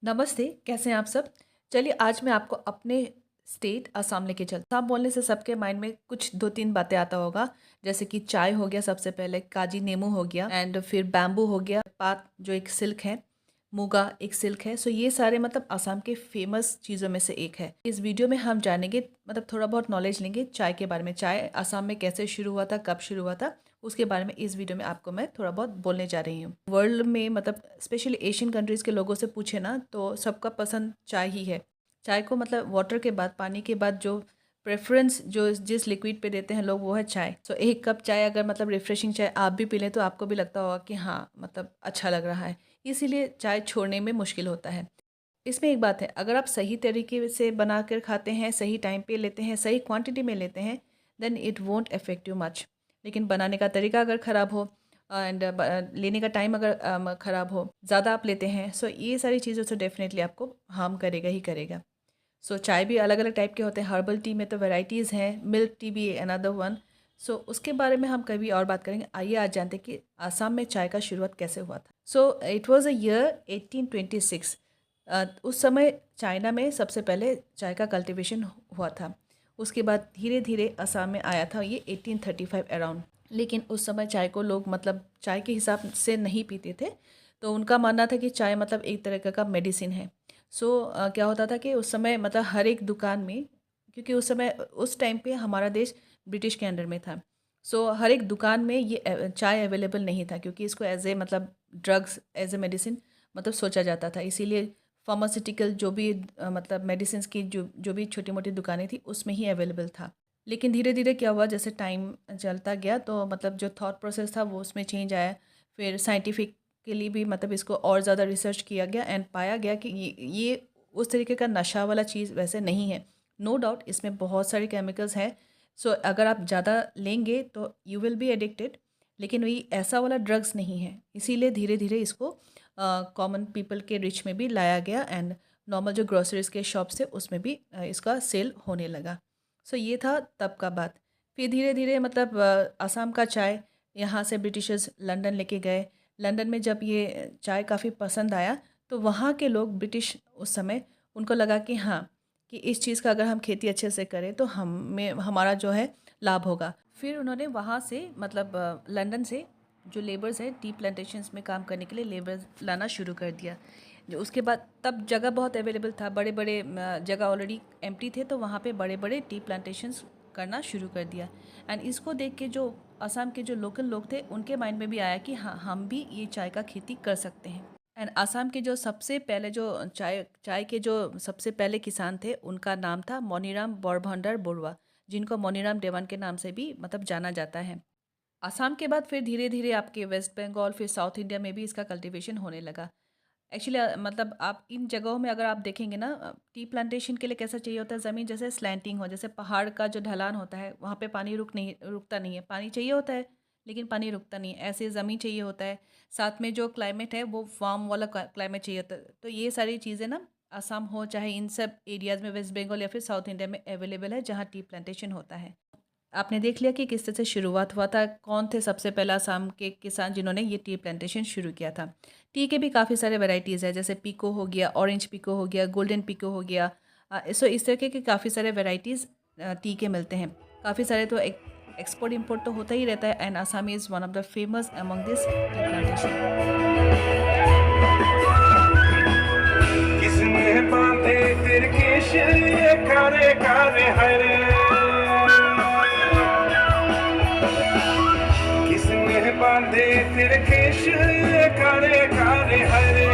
नमस्ते, कैसे हैं आप सब? चलिए आज मैं आपको अपने स्टेट असम लेके चलता। असम बोलने से सबके माइंड में कुछ 2-3 बातें आता होगा, जैसे कि चाय हो गया सबसे पहले, काजी नींबू हो गया एंड फिर बैम्बू हो गया, पात जो एक सिल्क है, मुगा एक सिल्क है। सो ये सारे मतलब असम के फेमस चीज़ों में से एक है। इस वीडियो में हम जानेंगे मतलब थोड़ा बहुत नॉलेज लेंगे चाय के बारे में। चाय असम में कैसे शुरू हुआ था, कब शुरू हुआ था, उसके बारे में इस वीडियो में आपको मैं थोड़ा बहुत बोलने जा रही हूँ। वर्ल्ड में मतलब स्पेशली एशियन कंट्रीज़ के लोगों से पूछे ना तो सबका पसंद चाय ही है। चाय को मतलब वाटर के बाद, पानी के बाद जो प्रेफरेंस जो जिस लिक्विड पे देते हैं लोग, वो है चाय। सो एक कप चाय अगर मतलब रिफ्रेशिंग चाय आप भी पी लें तो आपको भी लगता होगा कि हाँ मतलब अच्छा लग रहा है। इसीलिए चाय छोड़ने में मुश्किल होता है। इसमें एक बात है, अगर आप सही तरीके से बना कर खाते हैं, सही टाइम पे लेते हैं, सही क्वांटिटी में लेते हैं, then it won't affect you much. लेकिन बनाने का तरीका अगर ख़राब हो एंड लेने का टाइम अगर ख़राब हो, ज़्यादा आप लेते हैं, सो ये सारी चीज़ों से डेफिनेटली आपको हार्म करेगा ही करेगा। सो चाय भी अलग अलग टाइप के होते हैं। हर्बल टी में तो वैरायटीज़ हैं, मिल्क टी भी अनदर वन। सो उसके बारे में हम कभी और बात करेंगे। आइए आज जानते हैं कि आसाम में चाय का शुरुआत कैसे हुआ था। So it was a year 1826। उस समय चाइना में सबसे पहले चाय का कल्टीवेशन हुआ था। उसके बाद धीरे धीरे असम में आया था ये 1835 अराउंड। लेकिन उस समय चाय को लोग मतलब चाय के हिसाब से नहीं पीते थे। तो उनका मानना था कि चाय मतलब एक तरह का मेडिसिन है। सो क्या होता था कि उस समय मतलब हर एक दुकान में, क्योंकि उस समय उस टाइम पे हमारा देश ब्रिटिश के अंडर में था। सो हर एक दुकान में ये चाय अवेलेबल नहीं था, क्योंकि इसको एज ए मतलब ड्रग्स, एज ए मेडिसिन मतलब सोचा जाता था। इसीलिए फार्मास्यूटिकल जो भी मतलब मेडिसिन की जो भी छोटी मोटी दुकानें थी उसमें ही अवेलेबल था। लेकिन धीरे धीरे क्या हुआ, जैसे टाइम चलता गया तो मतलब जो थॉट प्रोसेस था वो उसमें चेंज आया। फिर साइंटिफिक के लिए भी मतलब इसको और ज़्यादा रिसर्च किया गया एंड पाया गया कि ये उस तरीके का नशा वाला चीज़ वैसे नहीं है। नो डाउट इसमें बहुत सारे केमिकल्स हैं। सो अगर आप ज़्यादा लेंगे तो यू विल बी एडिक्टेड, लेकिन वही ऐसा वाला ड्रग्स नहीं है। इसीलिए धीरे धीरे इसको कॉमन पीपल के रिच में भी लाया गया एंड नॉर्मल जो ग्रोसरीज के शॉप्स थे उसमें भी इसका सेल होने लगा। सो ये था तब का बात। फिर धीरे धीरे मतलब असम का चाय यहाँ से ब्रिटिशर्स लंदन लेके गए। लंदन में जब ये चाय काफ़ी पसंद आया तो वहाँ के लोग ब्रिटिश उस समय उनको लगा कि हाँ, कि इस चीज़ का अगर हम खेती अच्छे से करें तो हमें हमारा जो है लाभ होगा। फिर उन्होंने वहाँ से मतलब लंदन से जो लेबर्स हैं टी प्लांटेशंस में काम करने के लिए लेबर्स लाना शुरू कर दिया। जो उसके बाद तब जगह बहुत अवेलेबल था, बड़े बड़े जगह ऑलरेडी एम्प्टी थे, तो वहाँ पे बड़े बड़े टी प्लांटेशंस करना शुरू कर दिया। एंड इसको देख के जो असम के जो लोकल लोग थे उनके माइंड में भी आया कि हाँ, हम भी ये चाय का खेती कर सकते हैं। एंड असम के जो सबसे पहले जो चाय के जो सबसे पहले किसान थे उनका नाम था मोनीराम बोरभंडार बरुआ, जिनको मोनीराम देवान के नाम से भी मतलब जाना जाता है। असम के बाद फिर धीरे धीरे आपके वेस्ट बंगाल, फिर साउथ इंडिया में भी इसका कल्टीवेशन होने लगा। एक्चुअली मतलब आप इन जगहों में अगर आप देखेंगे ना, टी प्लांटेशन के लिए कैसा चाहिए होता है ज़मीन, जैसे स्लैंटिंग हो, जैसे पहाड़ का जो ढलान होता है वहाँ पे पानी रुकता नहीं है। पानी चाहिए होता है लेकिन पानी रुकता नहीं है, ऐसे ज़मीन चाहिए होता है। साथ में जो क्लाइमेट है वो वार्म वाला क्लाइमेट चाहिए होता है। तो ये सारी चीज़ें ना असम हो चाहे इन सब एरियाज़ में, वेस्ट बंगाल या फिर साउथ इंडिया में अवेलेबल है जहाँ टी प्लांटेशन होता है। आपने देख लिया कि किस तरह से शुरुआत हुआ था, कौन थे सबसे पहला असम के किसान जिन्होंने ये टी प्लांटेशन शुरू किया था। टी के भी काफ़ी सारे वैरायटीज़ है, जैसे पीको हो गया, ऑरेंज पीको हो गया, गोल्डन पीको हो गया। सो इस तरह के काफ़ी सारे वैरायटीज़ टी के मिलते हैं। काफ़ी सारे तो एक्सपोर्ट इम्पोर्ट तो होता ही रहता है and Assam is one of the famous among this tea plantation. किसने बांधे तिरकेश ये कारे कारे हरे, किसने बांधे तिरकेश ये कारे कारे हरे,